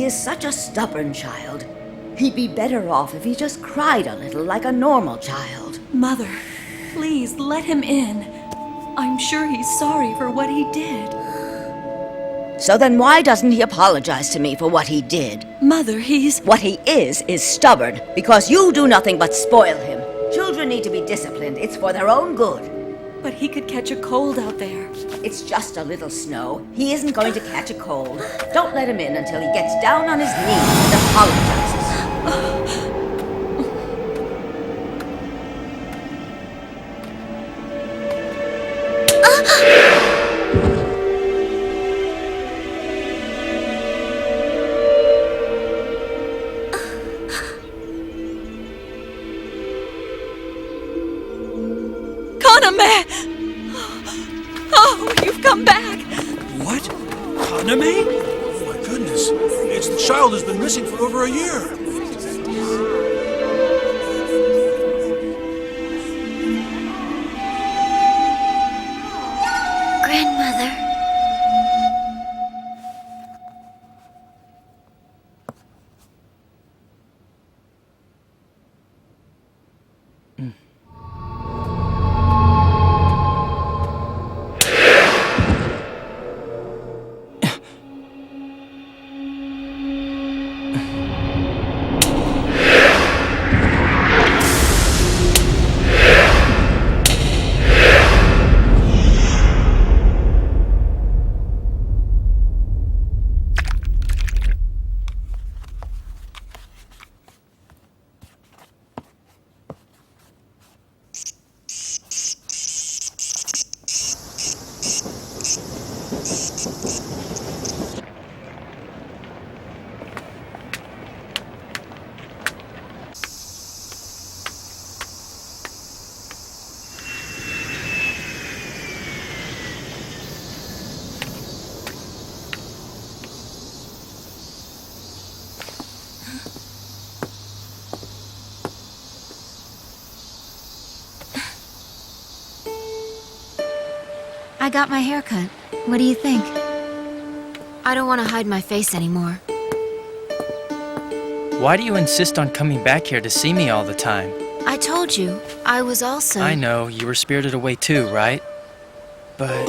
He is such a stubborn child. He'd be better off if he just cried a little like a normal child. Mother, please let him in. I'm sure he's sorry for what he did. So then why doesn't he apologize to me for what he did? Mother, What he is stubborn, because you do nothing but spoil him. Children need to be disciplined. It's for their own good. But he could catch a cold out there. It's just a little snow. He isn't going to catch a cold. Don't let him in until he gets down on his knees and apologizes. Oh, you've come back! What? Kaname? Oh my goodness. It's the child who's been missing for over a year. Grandmother. I got my hair cut. What do you think? I don't want to hide my face anymore. Why do you insist on coming back here to see me all the time? I told you, I was also... I know, you were spirited away too, right? But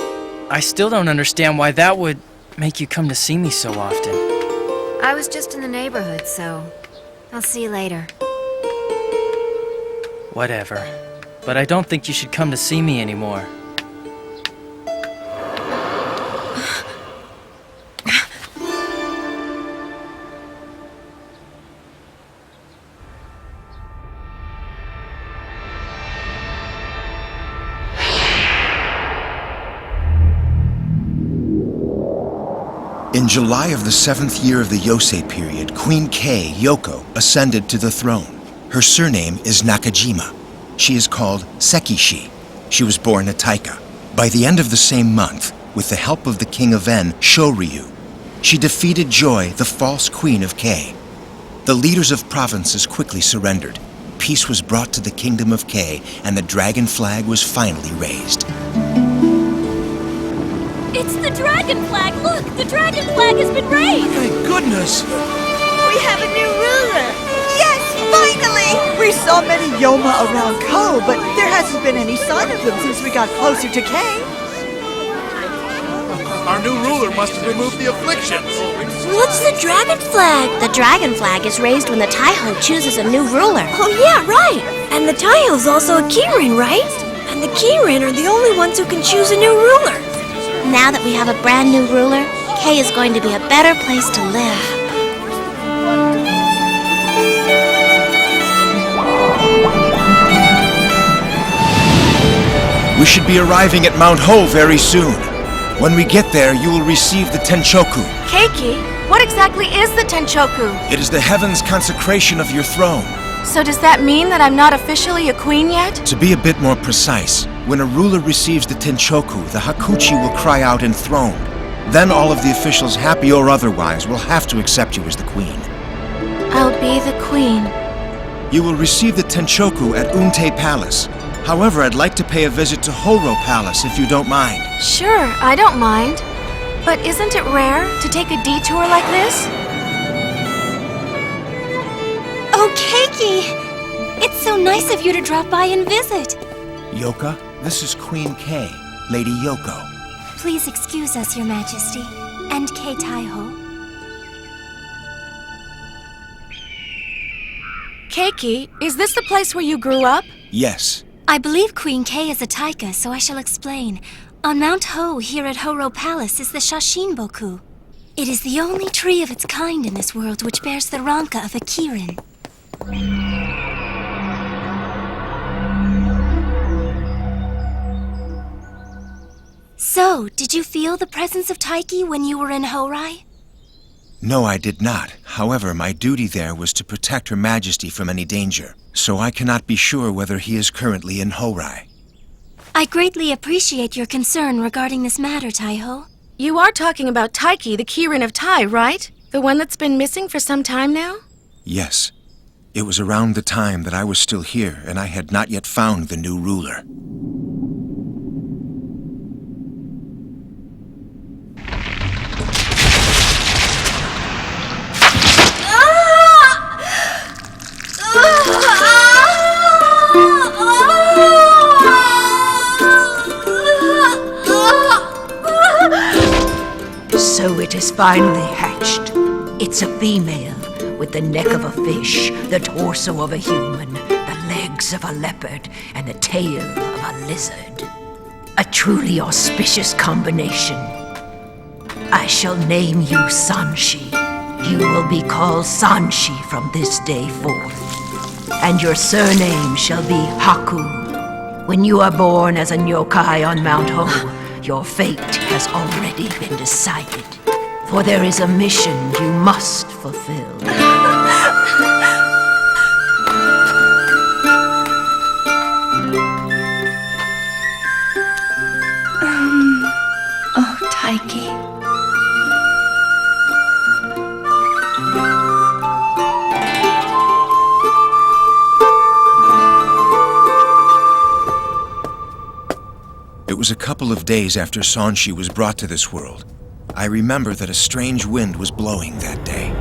I still don't understand why that would make you come to see me so often. I was just in the neighborhood, so... I'll see you later. Whatever. But I don't think you should come to see me anymore. In July of the 7th year of the Yosei period, Queen Kei, Yoko, ascended to the throne. Her surname is Nakajima. She is called Sekishi. She was born at Taika. By the end of the same month, with the help of the king of En, Shoryu, she defeated Joy, the false queen of Kei. The leaders of provinces quickly surrendered. Peace was brought to the kingdom of Kei, and the dragon flag was finally raised. It's the dragon flag! Look! The dragon flag has been raised! Thank goodness! We have a new ruler! Yes, finally! We saw many Yoma around Ko, but there hasn't been any sign of them since we got closer to Kei. Our new ruler must have removed the afflictions. What's the dragon flag? The dragon flag is raised when the Taiho chooses a new ruler. Oh yeah, right! And the Taiho's also a Kirin, right? And the Kirin are the only ones who can choose a new ruler. Now that we have a brand new ruler, Kei is going to be a better place to live. We should be arriving at Mount Ho very soon. When we get there, you will receive the Tenchoku. Keiki, what exactly is the Tenchoku? It is the heaven's consecration of your throne. So does that mean that I'm not officially a queen yet? To be a bit more precise, when a ruler receives the Tenchoku, the Hakuchi will cry out enthroned. Then all of the officials, happy or otherwise, will have to accept you as the queen. I'll be the queen. You will receive the Tenchoku at Unte Palace. However, I'd like to pay a visit to Horo Palace if you don't mind. Sure, I don't mind. But isn't it rare to take a detour like this? Taiki! It's so nice of you to drop by and visit. Yoka, this is Queen Kay, Lady Yoko. Please excuse us, Your Majesty, and Kay Taiho. Keiki, is this the place where you grew up? Yes. I believe Queen Kay is a taika, so I shall explain. On Mount Ho, here at Horo Palace, is the Shashinboku. It is the only tree of its kind in this world which bears the ranka of a kirin. So, did you feel the presence of Taiki when you were in Horai? No, I did not. However, my duty there was to protect Her Majesty from any danger, so I cannot be sure whether he is currently in Horai. I greatly appreciate your concern regarding this matter, Taiho. You are talking about Taiki, the Kirin of Tai, right? The one that's been missing for some time now? Yes. It was around the time that I was still here and I had not yet found the new ruler. So it is finally hatched. It's a female with the neck of a fish, the torso of a human, the legs of a leopard, and the tail of a lizard. A truly auspicious combination. I shall name you Sanshi. You will be called Sanshi from this day forth. And your surname shall be Haku. When you are born as a yokai on Mount Ho, your fate has already been decided. For there is a mission you must fulfill. Oh, Taiki. It was a couple of days after Sanshi was brought to this world. I remember that a strange wind was blowing that day.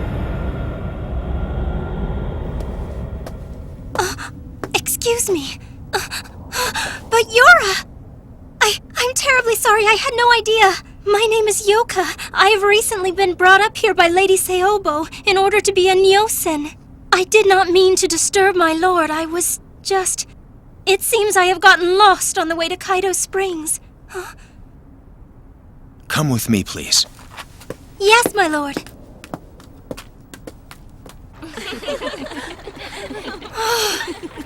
Excuse me. But Yura! I'm terribly sorry, I had no idea. My name is Yoka. I have recently been brought up here by Lady Seobo in order to be a Nyosen. I did not mean to disturb my lord, I was just... It seems I have gotten lost on the way to Kaido Springs. Come with me, please. Yes, my lord.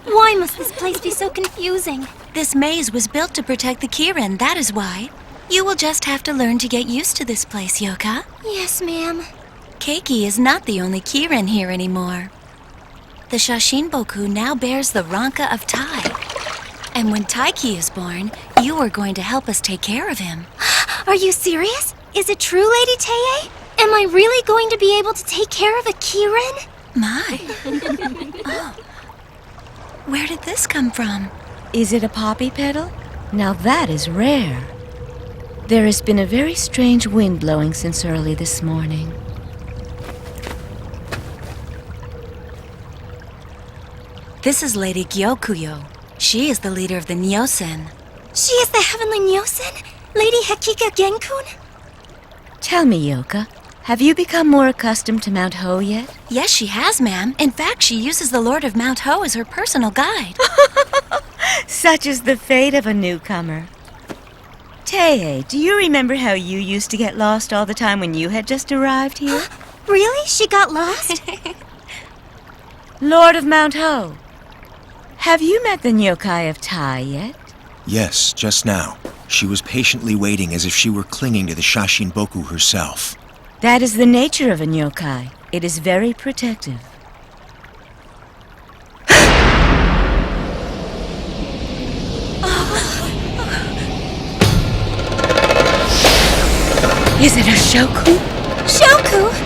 Why must this place be so confusing? This maze was built to protect the Kirin, that is why. You will just have to learn to get used to this place, Yoka. Yes, ma'am. Keiki is not the only Kirin here anymore. The Shashinboku now bears the ranka of Tai. And when Taiki is born, you are going to help us take care of him. Are you serious? Is it true, Lady Tei? Am I really going to be able to take care of a Kirin? My. Oh. Where did this come from? Is it a poppy petal? Now that is rare. There has been a very strange wind blowing since early this morning. This is Lady Gyokuyo. She is the leader of the Nyosen. She is the heavenly Nyosen? Lady Hekika Genkun? Tell me, Yoka, have you become more accustomed to Mount Ho yet? Yes, she has, ma'am. In fact, she uses the Lord of Mount Ho as her personal guide. Such is the fate of a newcomer. Tei, do you remember how you used to get lost all the time when you had just arrived here? Really? She got lost? Lord of Mount Ho, have you met the Nyokai of Tai yet? Yes, just now. She was patiently waiting as if she were clinging to the Shashinboku herself. That is the nature of a Nyokai. It is very protective. Is it a Shoku? Shoku?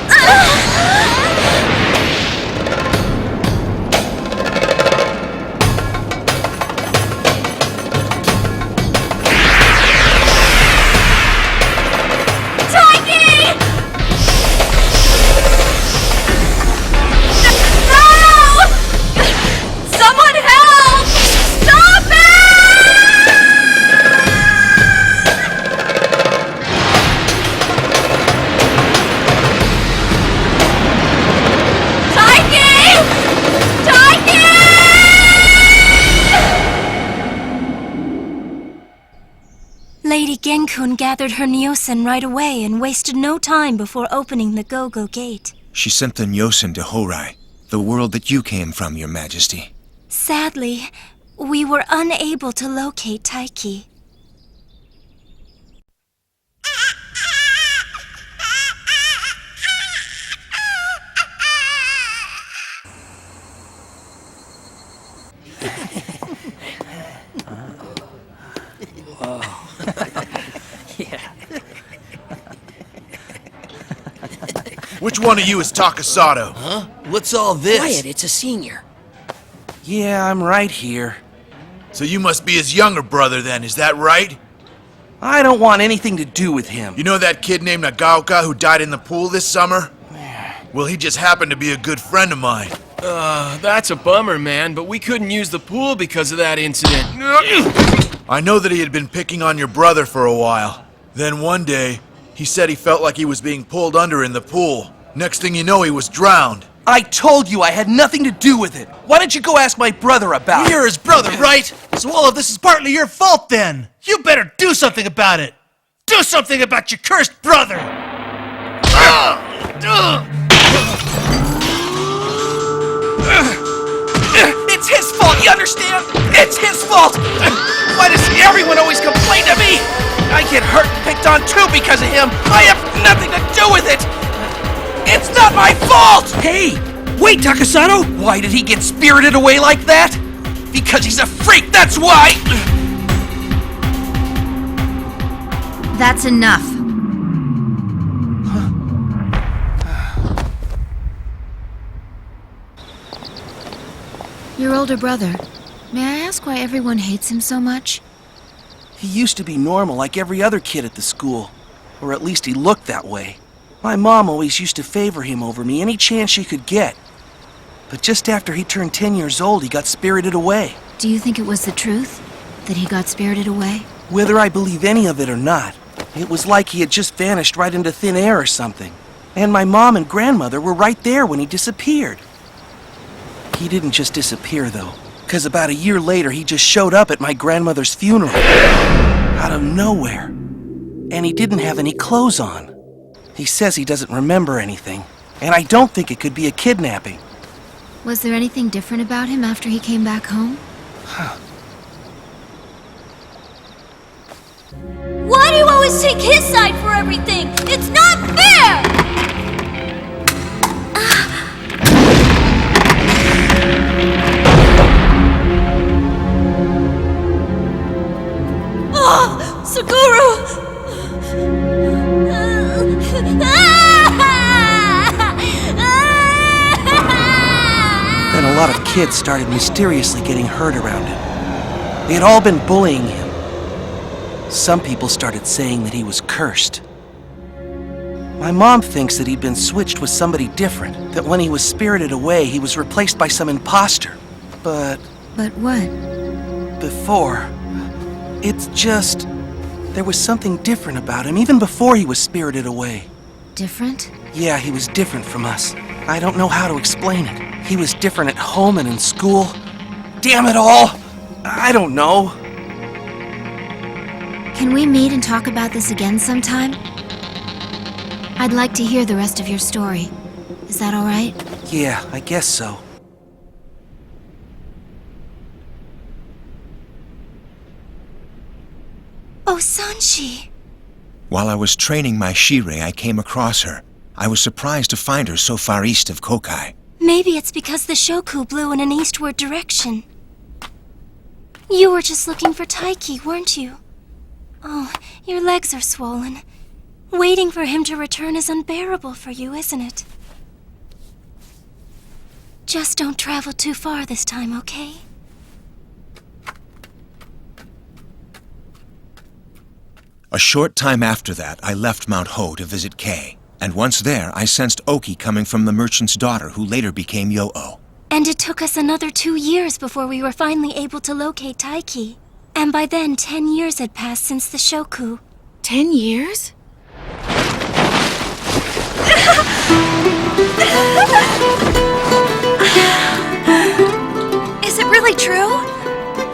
Genkun gathered her Nyosen right away and wasted no time before opening the Go-Go Gate. She sent the Nyosen to Horai, the world that you came from, Your Majesty. Sadly, we were unable to locate Taiki. Which one of you is Takasato? Huh? What's all this? Quiet, it's a senior. Yeah, I'm right here. So you must be his younger brother then, is that right? I don't want anything to do with him. You know that kid named Nagaoka who died in the pool this summer? Well, he just happened to be a good friend of mine. That's a bummer, man, but we couldn't use the pool because of that incident. I know that he had been picking on your brother for a while. Then one day, he said he felt like he was being pulled under in the pool. Next thing you know, he was drowned. I told you I had nothing to do with it. Why don't you go ask my brother about it? You're his brother, right? So all of this is partly your fault then. You better do something about it. Do something about your cursed brother. It's his fault, you understand? It's his fault! Why does everyone always complain to me? I get hurt and picked on too because of him. I have nothing to do with it! It's not my fault! Hey! Wait, Takasato! Why did he get spirited away like that? Because he's a freak, that's why! That's enough. Your older brother. May I ask why everyone hates him so much? He used to be normal like every other kid at the school. Or at least he looked that way. My mom always used to favor him over me any chance she could get. But just after he turned 10 years old, he got spirited away. Do you think it was the truth? That he got spirited away? Whether I believe any of it or not, it was like he had just vanished right into thin air or something. And my mom and grandmother were right there when he disappeared. He didn't just disappear, though, because about a year later he just showed up at my grandmother's funeral. Out of nowhere. And he didn't have any clothes on. He says he doesn't remember anything, and I don't think it could be a kidnapping. Was there anything different about him after he came back home? Why do you always take his side for everything? It's not fair! Oh, Sakura! Then a lot of kids started mysteriously getting hurt around him. They had all been bullying him. Some people started saying that he was cursed. My mom thinks that he'd been switched with somebody different, that when he was spirited away, he was replaced by some imposter. But what? Before, it's just... there was something different about him, even before he was spirited away. Different? Yeah, he was different from us. I don't know how to explain it. He was different at home and in school. Damn it all! I don't know. Can we meet and talk about this again sometime? I'd like to hear the rest of your story. Is that all right? Yeah, I guess so. Oh, Sanshi. While I was training my Shirei, I came across her. I was surprised to find her so far east of Kokai. Maybe it's because the Shoku blew in an eastward direction. You were just looking for Taiki, weren't you? Oh, your legs are swollen. Waiting for him to return is unbearable for you, isn't it? Just don't travel too far this time, okay? A short time after that, I left Mount Ho to visit Kei. And once there, I sensed Oki coming from the merchant's daughter, who later became Yo-O. And it took us another 2 years before we were finally able to locate Taiki. And by then, 10 years had passed since the Shoku. 10 years? Is it really true?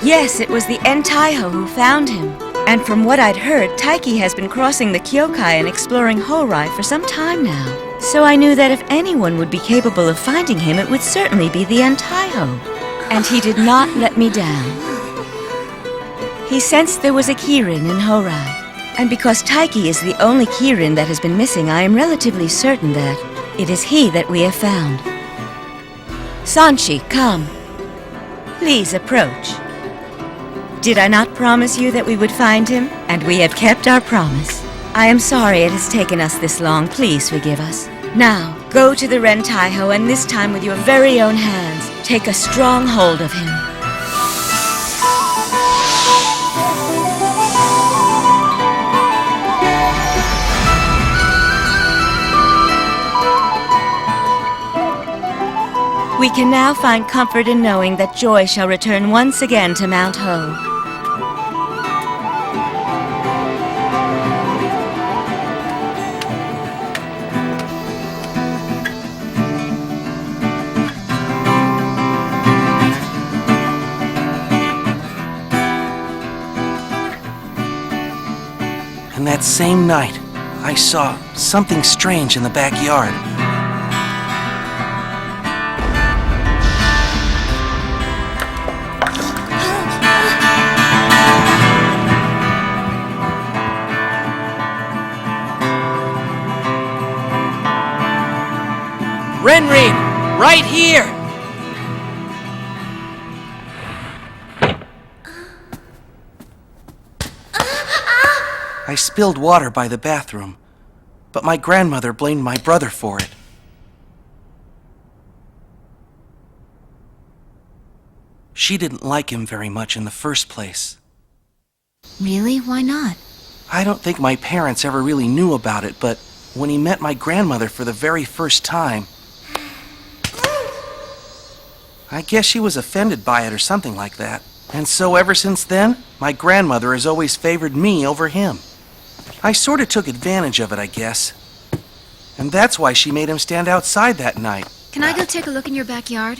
Yes, it was the Entaiho who found him. And from what I'd heard, Taiki has been crossing the Kyokai and exploring Horai for some time now. So I knew that if anyone would be capable of finding him, it would certainly be the Antaiho. And he did not let me down. He sensed there was a Kirin in Horai. And because Taiki is the only Kirin that has been missing, I am relatively certain that it is he that we have found. Sanchi, come. Please approach. Did I not promise you that we would find him? And we have kept our promise. I am sorry it has taken us this long. Please forgive us. Now, go to the Rentaiho and this time with your very own hands, take a strong hold of him. We can now find comfort in knowing that joy shall return once again to Mount Ho. And that same night, I saw something strange in the backyard. Renrin, right here! I spilled water by the bathroom, but my grandmother blamed my brother for it. She didn't like him very much in the first place. Really? Why not? I don't think my parents ever really knew about it, but when he met my grandmother for the very first time, I guess she was offended by it or something like that. And so ever since then, my grandmother has always favored me over him. I sort of took advantage of it, I guess. And that's why she made him stand outside that night. Can I go take a look in your backyard?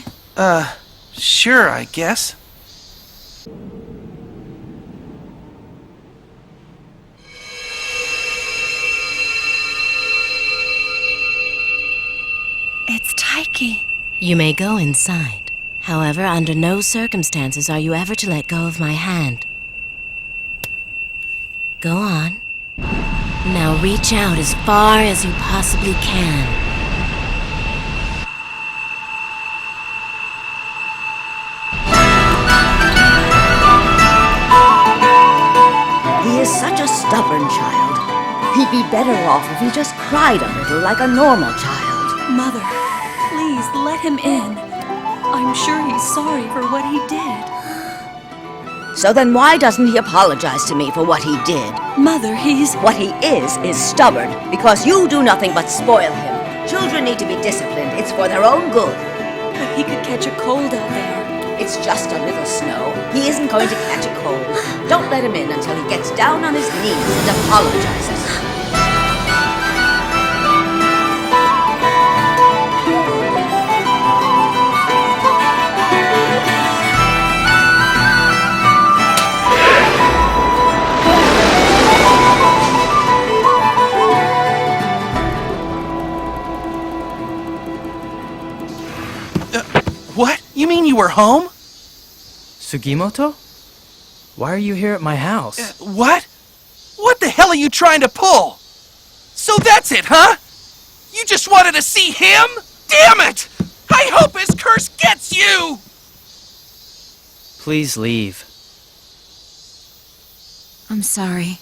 Sure, I guess. It's Taiki. You may go inside. However, under no circumstances are you ever to let go of my hand. Go on. Now reach out as far as you possibly can. He is such a stubborn child. He'd be better off if he just cried a little like a normal child. Mother, please let him in. I'm sure he's sorry for what he did. So then why doesn't he apologize to me for what he did? Mother, he's... What he is stubborn, because you do nothing but spoil him. Children need to be disciplined. It's for their own good. But he could catch a cold out there. It's just a little snow. He isn't going to catch a cold. Don't let him in until he gets down on his knees and apologizes. What? You mean you were home? Sugimoto? Why are you here at my house? What? What the hell are you trying to pull? So that's it, huh? You just wanted to see him? Damn it! I hope his curse gets you! Please leave. I'm sorry.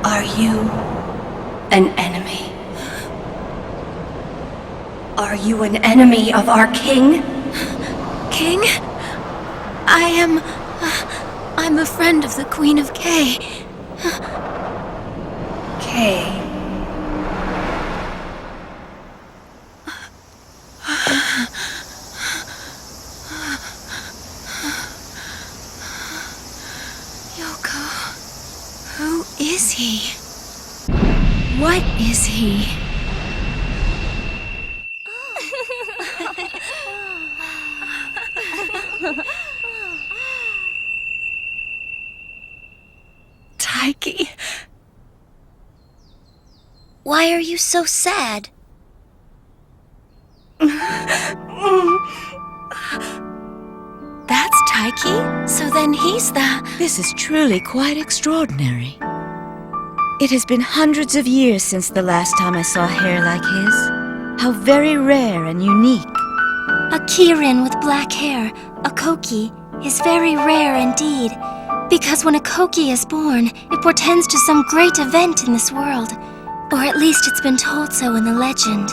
Are you an enemy? Are you an enemy of our king? King? I'm a friend of the Queen of K. K. Yoko. Who is he? What is he? Taiki. Why are you so sad? That's Taiki? So then he's the... This is truly quite extraordinary. It has been hundreds of years since the last time I saw hair like his. How very rare and unique. A Kirin with black hair, a Koki, is very rare indeed. Because when a Koki is born, it portends to some great event in this world. Or at least it's been told so in the legend.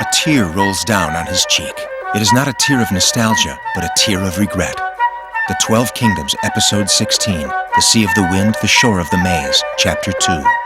A tear rolls down on his cheek. It is not a tear of nostalgia, but a tear of regret. The 12 Kingdoms, Episode 16, The Sea of the Wind, The Shore of the Maize, Chapter 2.